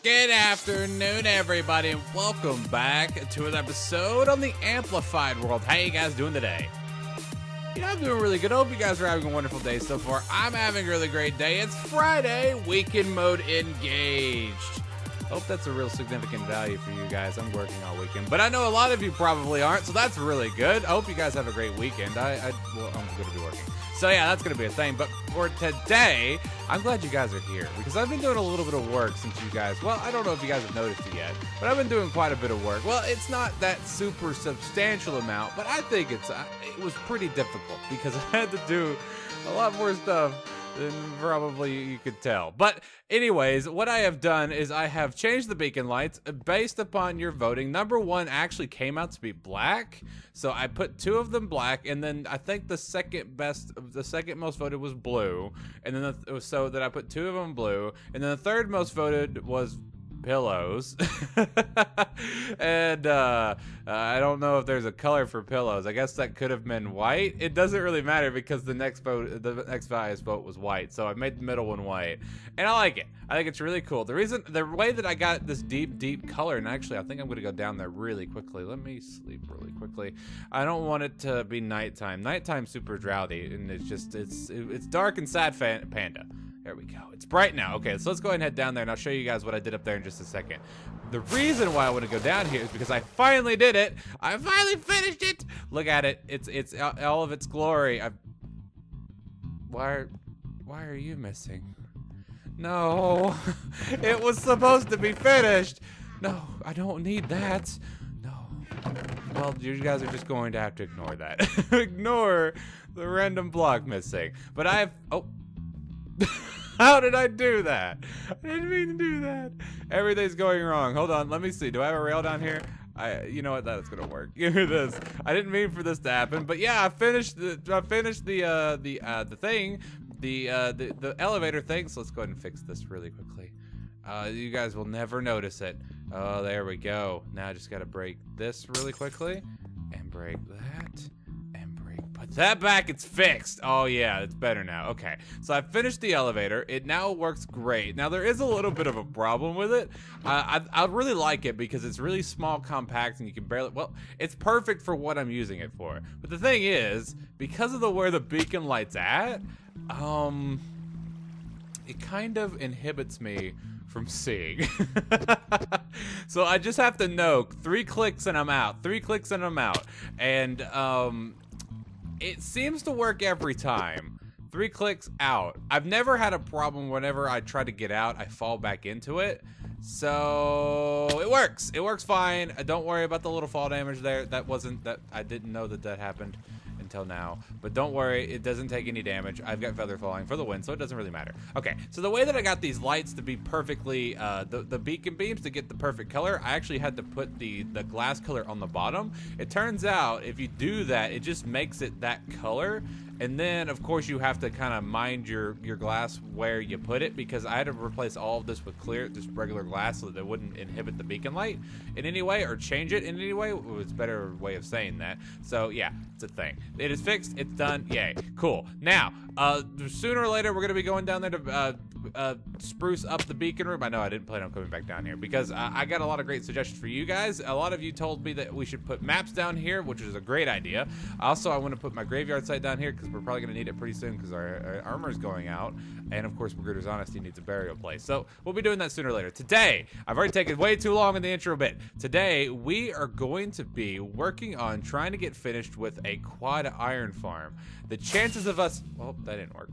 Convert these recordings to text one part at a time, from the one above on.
Good afternoon, everybody, and welcome back to an episode on the Amplified World. How you guys doing today? You know, I'm doing really good. I hope you guys are having a wonderful day so far. I'm having a really great day. It's Friday, weekend mode engaged. Hope that's a real significant value for you guys. I'm working all weekend, but I know a lot of you probably aren't, so that's really good. I hope you guys have a great weekend. Well, I'm going to be working. So yeah, that's going to be a thing. But for today, I'm glad you guys are here because I've been doing a little bit of work since you guys, well, I don't know if you guys have noticed it yet, but I've been doing quite a bit of work. Well, it's not that super substantial amount, but I think it was pretty difficult because I had to do a lot more stuff than probably you could tell. But anyways, what I have done is I have changed the beacon lights based upon your voting. Number one actually came out to be black, so I put two of them black, and then I think the second most voted was blue, and then so that I put two of them blue, and then the third most voted was pillows. And I don't know if there's a color for pillows. I guess that could have been white. It doesn't really matter because the next highest vote was white, so I made the middle one white, and I like it. I think it's really cool. The way that I got this deep color, and actually I think I'm gonna go down there really quickly. Let me sleep really quickly. I don't want it to be nighttime. Nighttime's super drowsy, and it's dark and sad. Panda. There we go. It's bright now. Okay, so let's go ahead and head down there, and I'll show you guys what I did up there in just a second. The reason why I want to go down here is because I finally did it. I finally finished it. Look at it. It's all of its glory. Why are you missing? No. It was supposed to be finished. No, I don't need that. No. Well, you guys are just going to have to ignore that. Ignore the random block missing. But oh. How did I do that? I didn't mean to do that. Everything's going wrong. Hold on, let me see. Do I have a rail down here? You know what? That's gonna work. Give me this. I didn't mean for this to happen, but yeah, I finished the elevator thing. So let's go ahead and fix this really quickly. You guys will never notice it. Oh, there we go. Now I just gotta break this really quickly, and break that. Put that back, it's fixed. Oh yeah, it's better now. Okay, so I finished the elevator. It now works great. Now there is a little bit of a problem with it. I really like it because it's really small, compact, and you can barely, well, it's perfect for what I'm using it for. But the thing is, because of where the beacon light's at, it kind of inhibits me from seeing. So I just have to know 3 clicks and I'm out. 3 clicks and I'm out. And it seems to work every time. 3 clicks out. I've never had a problem whenever I try to get out, I fall back into it. So it works. It works fine. Don't worry about the little fall damage there. I didn't know that happened until now. But don't worry, it doesn't take any damage. I've got feather falling for the win, so it doesn't really matter. Okay, so the way that I got these lights to be perfectly, the beacon beams to get the perfect color, I actually had to put the glass color on the bottom. It turns out if you do that, it just makes it that color. And then, of course, you have to kind of mind your glass where you put it, because I had to replace all of this with just regular glass so that it wouldn't inhibit the beacon light in any way or change it in any way. It's a better way of saying that. So, yeah, it's a thing. It is fixed. It's done. Yay. Cool. Now, sooner or later, we're going to be going down there to spruce up the beacon room. I know I didn't plan on coming back down here because I got a lot of great suggestions for you guys. A lot of you told me that we should put maps down here, which is a great idea. Also, I want to put my graveyard site down here because we're probably going to need it pretty soon because our armor is going out. And of course, Magruder's Honesty needs a burial place. So we'll be doing that sooner or later. Today, I've already taken way too long in the intro bit. Today, we are going to be working on trying to get finished with a quad iron farm. The chances of us, well, that didn't work.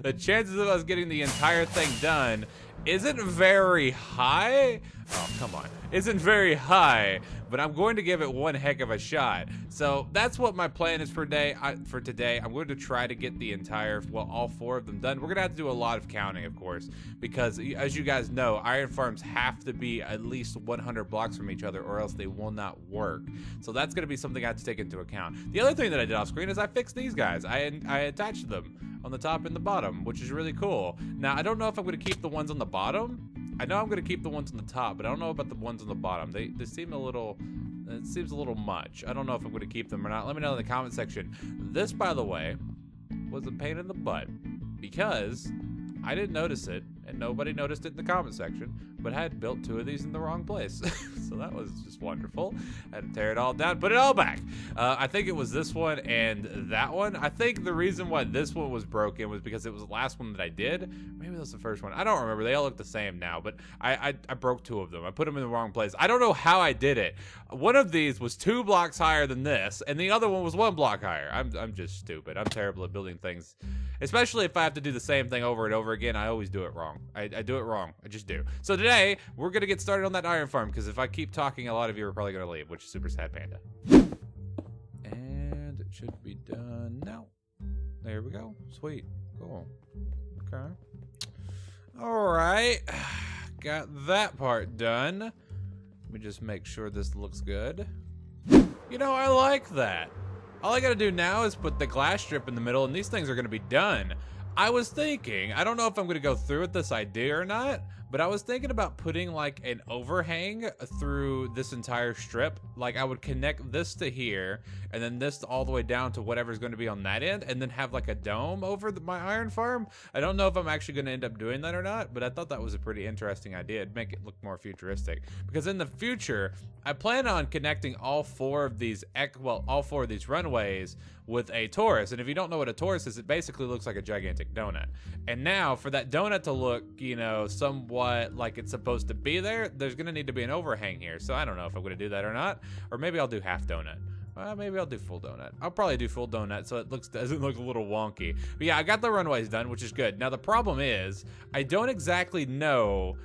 The chances of us getting the entire thing done isn't very high. Oh, come on. Isn't very high, but I'm going to give it one heck of a shot. So that's what my plan is for today. I'm going to try to get the entire, well, all 4 of them done. We're going to have to do a lot of counting, of course, because as you guys know, iron farms have to be at least 100 blocks from each other or else they will not work. So that's going to be something I have to take into account. The other thing that I did off screen is I fixed these guys. I attached them on the top and the bottom, which is really cool. Now, I don't know if I'm going to keep the ones on the bottom. I know I'm going to keep the ones on the top, but I don't know about the ones on the bottom. They seem a little, it seems a little much. I don't know if I'm going to keep them or not. Let me know in the comment section. This, by the way, was a pain in the butt because I didn't notice it and nobody noticed it in the comment section, but I had built 2 of these in the wrong place. So that was just wonderful. I had to tear it all down, put it all back. I think it was this one and that one. I think the reason why this one was broken was because it was the last one that I did. Maybe that was the first one. I don't remember. They all look the same now, but I broke 2 of them. I put them in the wrong place. I don't know how I did it. One of these was 2 blocks higher than this, and the other one was 1 block higher. I'm just stupid. I'm terrible at building things, especially if I have to do the same thing over and over again. I always do it wrong. I do it wrong. I just do. So today, we're going to get started on that iron farm, because if I keep talking, a lot of you are probably going to leave, which is super sad, Panda. And it should be done now. There we go. Sweet. Cool. Okay. All right. Got that part done. Let me just make sure this looks good. You know, I like that. All I gotta do now is put the glass strip in the middle, and these things are gonna be done. I was thinking, I don't know if I'm gonna go through with this idea or not, but I was thinking about putting like an overhang through this entire strip. Like I would connect this to here, and then this all the way down to whatever's gonna be on that end, and then have like a dome over my iron farm. I don't know if I'm actually gonna end up doing that or not, but I thought that was a pretty interesting idea. It'd make it look more futuristic. Because in the future, I plan on connecting all 4 of these runways with a torus. And if you don't know what a torus is, it basically looks like a gigantic donut. And now for that donut to look, you know, somewhat like it's supposed to be there, there's gonna need to be an overhang here. So I don't know if I'm gonna do that or not, or maybe I'll do half donut. Maybe I'll do full donut. I'll probably do full donut so it doesn't look a little wonky. But yeah, I got the runways done, which is good. Now the problem is, I don't exactly know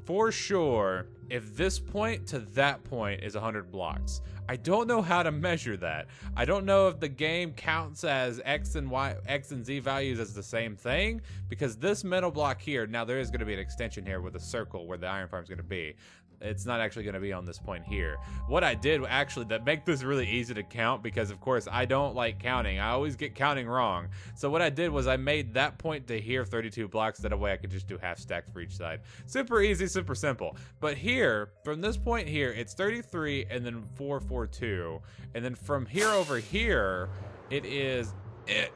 for sure if this point to that point is 100 blocks. I don't know how to measure that. I don't know if the game counts as X and Z values as the same thing, because this middle block here, now there is going to be an extension here with a circle where the iron farm is going to be. It's not actually going to be on this point here. What I did actually that make this really easy to count, because of course I don't like counting. I always get counting wrong. So what I did was I made that point to here 32 blocks. That way I could just do half stacks for each side. Super easy, super simple. But here, from this point here, it's 33 and then 442. And then from here over here, it is...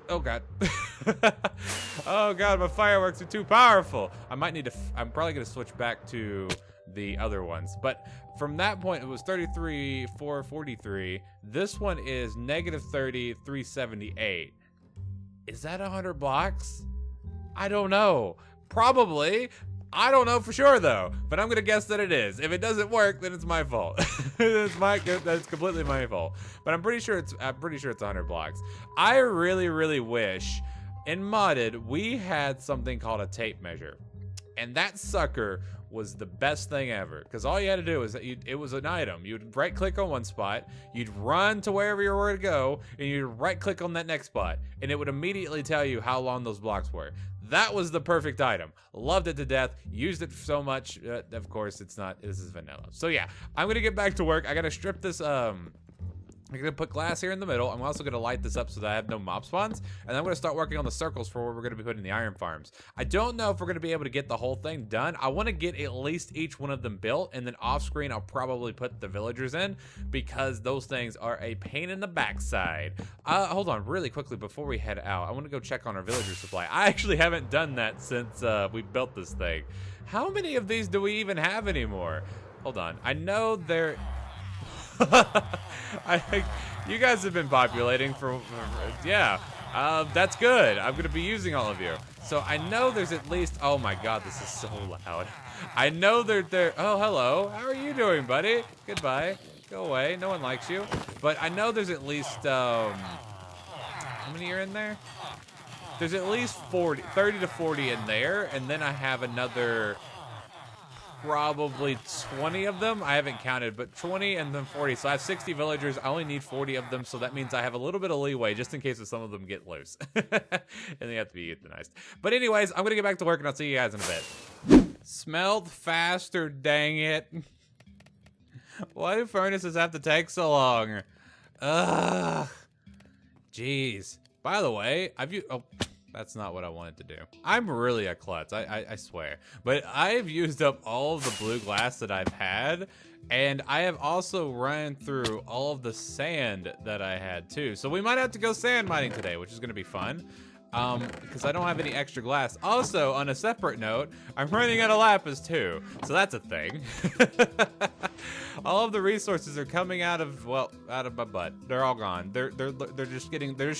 Oh god. Oh god, my fireworks are too powerful. I'm probably gonna switch back to the other ones, but from that point it was 33 443. This one is negative 30 378. Is that 100 blocks? I don't know. Probably. I don't know for sure though, but I'm gonna guess that it is. If it doesn't work, then it's my fault. That's completely my fault. But I'm pretty sure it's 100 blocks. I really wish in modded we had something called a tape measure, and that sucker was the best thing ever, because all you had to do is it was an item. You'd right click on one spot, you'd run to wherever you were to go, and you'd right click on that next spot, and it would immediately tell you how long those blocks were. That was the perfect item. Loved it to death. Used it so much. Of course, it's not. This is vanilla. So yeah, I'm gonna get back to work. I gotta strip this. I'm gonna put glass here in the middle. I'm also gonna light this up so that I have no mob spawns, and I'm gonna start working on the circles for where we're gonna be putting the iron farms. I don't know if we're gonna be able to get the whole thing done. I want to get at least each one of them built, and then off screen I'll probably put the villagers in, because those things are a pain in the backside. Hold on really quickly before we head out. I want to go check on our villager supply. I actually haven't done that since we built this thing. How many of these do we even have anymore? Hold on. I know there... I think you guys have been populating for yeah, that's good. I'm gonna be using all of you, so I know there's at least... Oh my god, this is so loud. I know they're oh, hello, how are you doing, buddy? Goodbye, go away, no one likes you. But I know there's at least how many are in there? There's at least 30 to 40 in there, and then I have another probably 20 of them. I haven't counted, but 20 and then 40. So I have 60 villagers. I only need 40 of them, so that means I have a little bit of leeway just in case if some of them get loose. And they have to be euthanized. But anyways, I'm going to get back to work, and I'll see you guys in a bit. Smelt faster, dang it. Why do furnaces have to take so long? Ugh. Jeez. By the way, oh, that's not what I wanted to do. I'm really a klutz, I swear. But I've used up all of the blue glass that I've had, and I have also run through all of the sand that I had too. So we might have to go sand mining today, which is gonna be fun. because I don't have any extra glass. Also, on a separate note, I'm running out of lapis too, so that's a thing. All of the resources are coming out of, well, out of my butt. They're all gone. They're just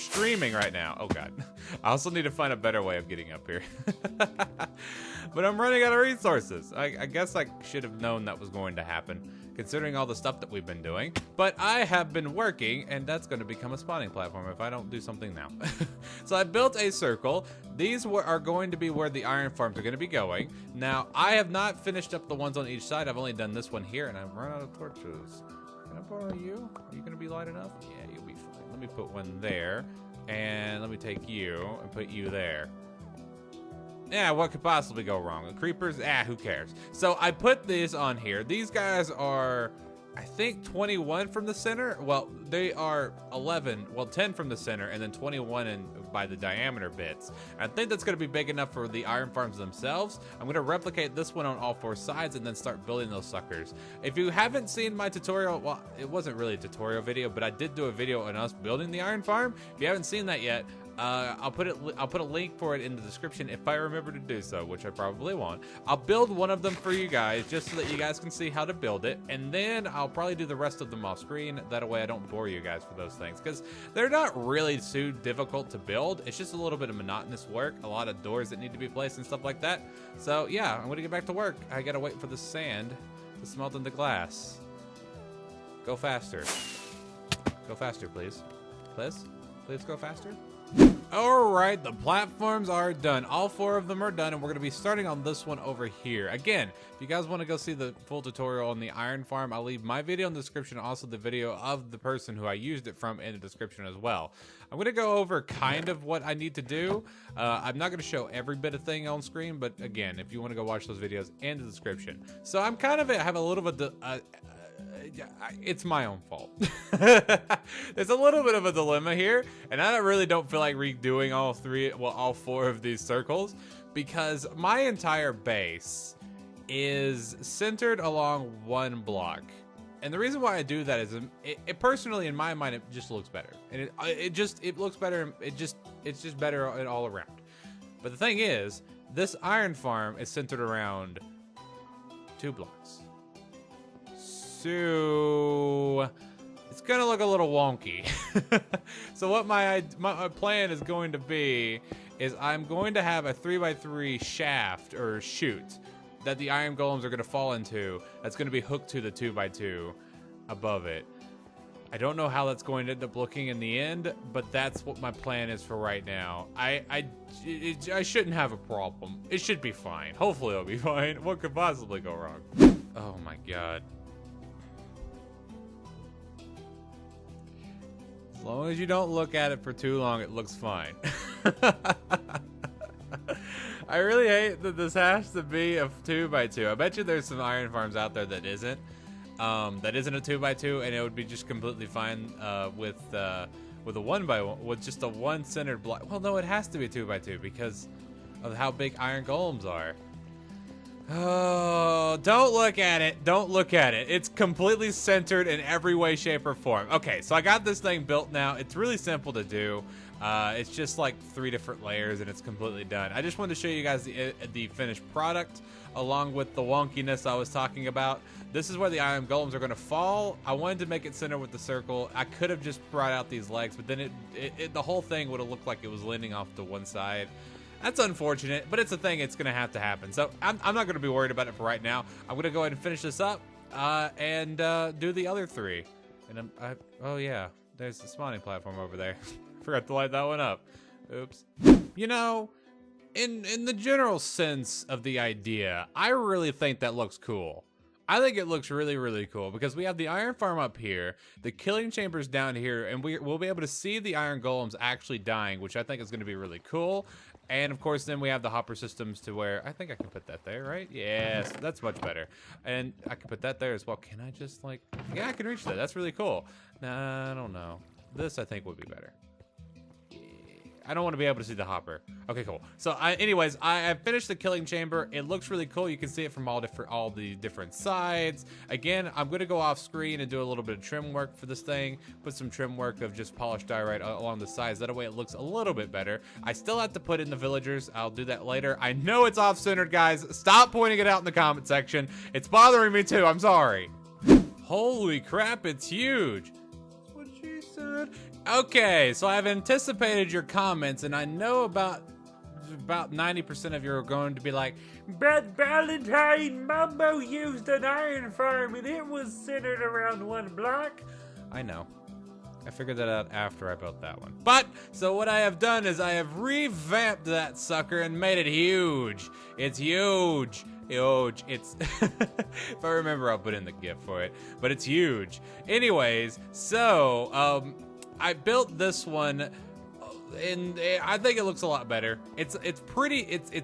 streaming right now. Oh god. I also need to find a better way of getting up here. But I'm running out of resources. I guess I should have known that was going to happen, considering all the stuff that we've been doing. But I have been working, and that's going to become a spawning platform if I don't do something now. So I built a circle. These are going to be where the iron farms are going to be going. Now, I have not finished up the ones on each side. I've only done this one here, and I've run out of torches. Can I borrow you? Are you going to be light enough? Yeah, you'll be fine. Let me put one there, and let me take you and put you there. Yeah, what could possibly go wrong? The creepers? Who cares? So I put this on here. These guys are, I think, 21 from the center. Well, they are 11, well, 10 from the center, and then 21 by the diameter bits. I think that's going to be big enough for the iron farms themselves. I'm going to replicate this one on all 4 sides and then start building those suckers. If you haven't seen my tutorial, well, it wasn't really a tutorial video, but I did do a video on us building the iron farm. If you haven't seen that yet, I'll put a link for it in the description if I remember to do so, which I probably won't. I'll build one of them for you guys just so that you guys can see how to build it, and then I'll probably do the rest of them off screen. That way I don't bore you guys for those things, because they're not really too difficult to build. It's just a little bit of monotonous work, a lot of doors that need to be placed and stuff like that. So yeah, I'm gonna get back to work. I gotta wait for the sand to smelt into glass. Go faster. Go faster, please. Please go faster. Alright, the platforms are done. All 4 of them are done, and we're going to be starting on this one over here. Again, if you guys want to go see the full tutorial on the iron farm, I'll leave my video in the description, also the video of the person who I used it from in the description as well. I'm going to go over kind of what I need to do. I'm not going to show every bit of thing on screen, but again, if you want to go watch those videos in the description. So I'm kind of, I have a little bit of it's my own fault. There's a little bit of a dilemma here, and I really don't feel like redoing all 4 of these circles, because my entire base is centered along 1 block. And the reason why I do that is it personally, in my mind, it just looks better, and it looks better. It's just better all around. But the thing is, this iron farm is centered around 2 blocks. So it's gonna look a little wonky. So what my plan is going to be is I'm going to have a 3x3 shaft or chute that the iron golems are gonna fall into. That's gonna be hooked to the 2x2 above it. I don't know how that's going to end up looking in the end, but that's what my plan is for right now. I shouldn't have a problem. It should be fine. Hopefully it'll be fine. What could possibly go wrong? Oh my god. As long as you don't look at it for too long, it looks fine. I really hate that this has to be a 2x2. I bet you there's some iron farms out there that isn't. That isn't a 2x2, and it would be just completely fine with a 1x1, with just a 1-centered block. Well, no, it has to be a 2x2 because of how big iron golems are. Oh, don't look at it. Don't look at it. It's completely centered in every way, shape, or form. Okay, so I got this thing built now. It's really simple to do. It's just like 3 different layers, and it's completely done. I just wanted to show you guys the finished product, along with the wonkiness I was talking about. This is where the iron golems are going to fall. I wanted to make it center with the circle. I could have just brought out these legs, but then the whole thing would have looked like it was leaning off to one side. That's unfortunate, but it's a thing. It's going to have to happen. So I'm not going to be worried about it for right now. I'm going to go ahead and finish this up and do the other 3. And oh yeah, there's the spawning platform over there. Forgot to light that one up. Oops. You know, in the general sense of the idea, I really think that looks cool. I think it looks really, really cool because we have the iron farm up here, the killing chambers down here, and we'll be able to see the iron golems actually dying, which I think is going to be really cool. And of course, then we have the hopper systems to where I think I can put that there, right? Yes, that's much better. And I can put that there as well. Can I just like, yeah, I can reach that. That's really cool. Nah, I don't know. This I think would be better. I don't want to be able to see the hopper. Okay, cool. So anyways, I finished the killing chamber. It looks really cool. You can see it from all the different sides. Again, I'm going to go off screen and do a little bit of trim work for this thing. Put some trim work of just polished diorite along the sides. That way it looks a little bit better. I still have to put in the villagers. I'll do that later. I know it's off-centered, guys. Stop pointing it out in the comment section. It's bothering me too. I'm sorry. Holy crap, it's huge. That's what she said. Okay, so I've anticipated your comments, and I know about 90% of you are going to be like, but Ballentinelp, Mumbo used an iron farm and it was centered around one block. I know. I figured that out after I built that one. But, so what I have done is I have revamped that sucker and made it huge. It's huge. Huge. It's, if I remember, I'll put in the GIF for it, but it's huge. Anyways, so, I built this one, and I think it looks a lot better. It's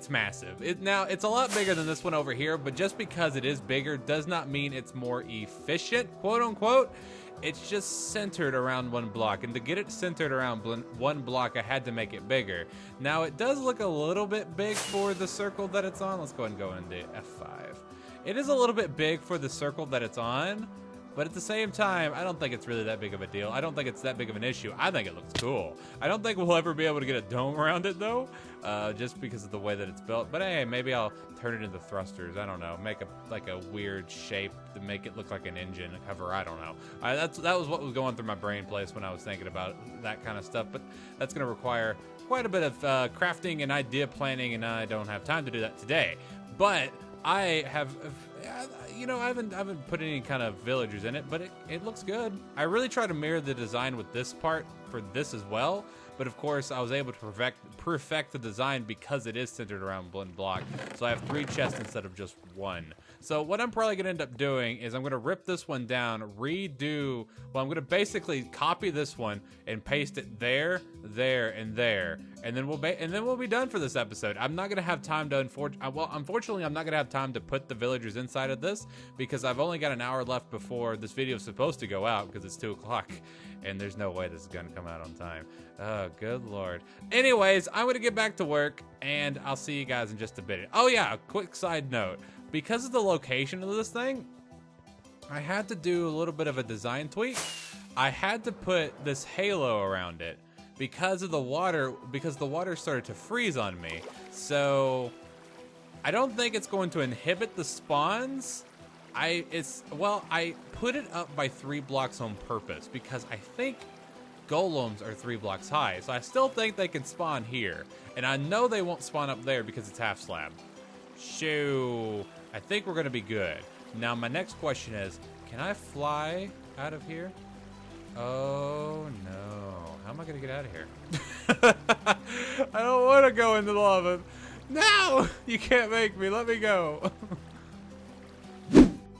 massive. Now, it's a lot bigger than this one over here, but just because it is bigger does not mean it's more efficient, quote unquote. It's just centered around one block, and to get it centered around one block, I had to make it bigger. Now, it does look a little bit big for the circle that it's on. Let's go ahead and go into F5. It is a little bit big for the circle that it's on, but at the same time, I don't think it's really that big of a deal. I don't think it's that big of an issue. I think it looks cool. I don't think we'll ever be able to get a dome around it, though, just because of the way that it's built. But hey, maybe I'll turn it into thrusters. I don't know. Make like a weird shape to make it look like an engine cover. I don't know. That was what was going through my brain place when I was thinking about that kind of stuff. But that's going to require quite a bit of crafting and idea planning, and I don't have time to do that today. But I have, you know, I haven't put any kind of villagers in it, but it looks good. I really try to mirror the design with this part for this as well, but of course I was able to perfect the design because it is centered around one block. So I have 3 chests instead of just 1. So what I'm probably gonna end up doing is I'm gonna rip this one down, redo, well, I'm gonna basically copy this one and paste it there, there, and there. And then we'll be done for this episode. I'm not gonna have time to, unfortunately, I'm not gonna have time to put the villagers inside of this because I've only got an hour left before this video is supposed to go out because it's 2 o'clock and there's no way this is gonna come out on time. Oh, good Lord. Anyways, I'm gonna get back to work and I'll see you guys in just a bit. Oh yeah, a quick side note. Because of the location of this thing, I had to do a little bit of a design tweak. I had to put this halo around it because of the water, because the water started to freeze on me. So I don't think it's going to inhibit the spawns. I put it up by 3 blocks on purpose because I think golems are 3 blocks high. So I still think they can spawn here. And I know they won't spawn up there because it's half slab. Shoo. I think we're gonna be good. Now my next question is, can I fly out of here? Oh no. How am I gonna get out of here? I don't wanna go into the lava. No! You can't make me. Let me go.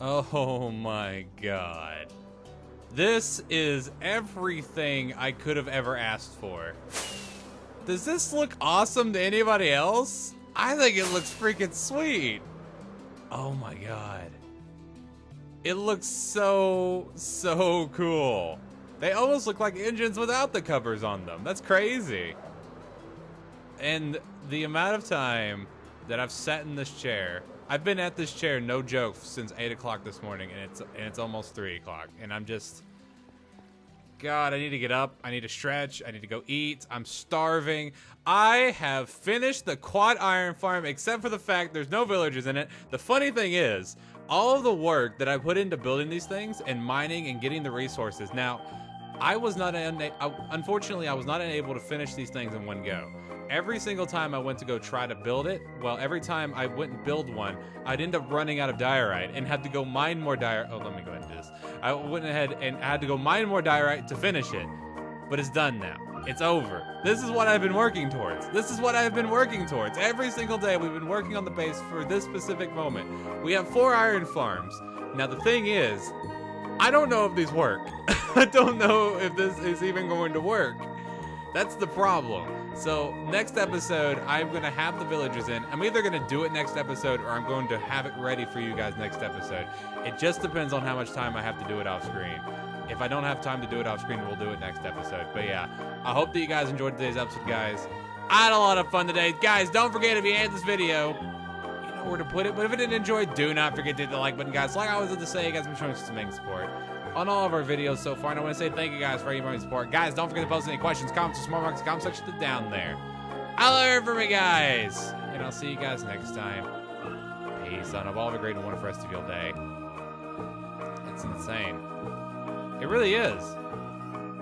Oh my god. This is everything I could have ever asked for. Does this look awesome to anybody else? I think it looks freaking sweet. Oh my god. It looks so cool. They almost look like engines without the covers on them. That's crazy. And the amount of time that I've sat in this chair, I've been at this chair, no joke, since 8 o'clock this morning, and it's almost 3 o'clock, and I'm just, God, I need to get up, I need to stretch, I need to go eat, I'm starving. I have finished the quad iron farm, except for the fact there's no villagers in it. The funny thing is, all of the work that I put into building these things and mining and getting the resources, now, unfortunately, I was not unable to finish these things in one go. Every single time I went to go try to build it, well, every time I went and build one, I'd end up running out of diorite and had to go mine more diorite. Oh, let me go ahead and do this. I went ahead and I had to go mine more diorite to finish it, but it's done now. It's over. This is what I've been working towards. This is what I've been working towards. Every single day we've been working on the base for this specific moment. We have 4 iron farms. Now the thing is, I don't know if these work. I don't know if this is even going to work. That's the problem. So next episode, I'm gonna have the villagers in. I'm either gonna do it next episode or I'm going to have it ready for you guys next episode. It just depends on how much time I have to do it off screen. If I don't have time to do it off screen, we'll do it next episode. But yeah, I hope that you guys enjoyed today's episode, guys. I had a lot of fun today. Guys, don't forget, if you hated this video, you know where to put it. But if you didn't enjoy, do not forget to hit the like button, guys. Like I always have to say, you guys have been showing us some amazing support on all of our videos so far. And I want to say thank you guys for your support. Guys, don't forget to post any questions, comments, or smart marks in the comment section down there. I love it for me, guys. And I'll see you guys next time. Peace on. Have all a great and wonderful rest of your day. It's insane. It really is.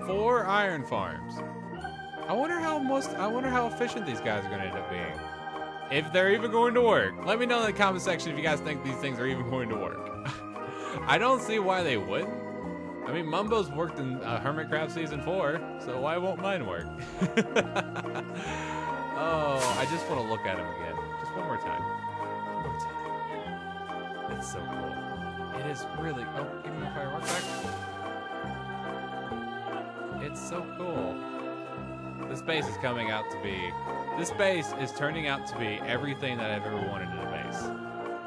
4 iron farms. I wonder how efficient these guys are going to end up being. If they're even going to work. Let me know in the comment section if you guys think these things are even going to work. I don't see why they wouldn't. I mean, Mumbo's worked in Hermitcraft Season 4, so why won't mine work? Oh, I just want to look at him again. Just one more time. One more time. It's so cool. It is really... Oh, give me my firework back. It's so cool. This base is coming out to be... This base is turning out to be everything that I've ever wanted in a base.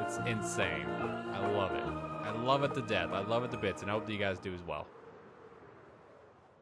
It's insane. I love it. I love it to death. I love it to bits, and I hope that you guys do as well.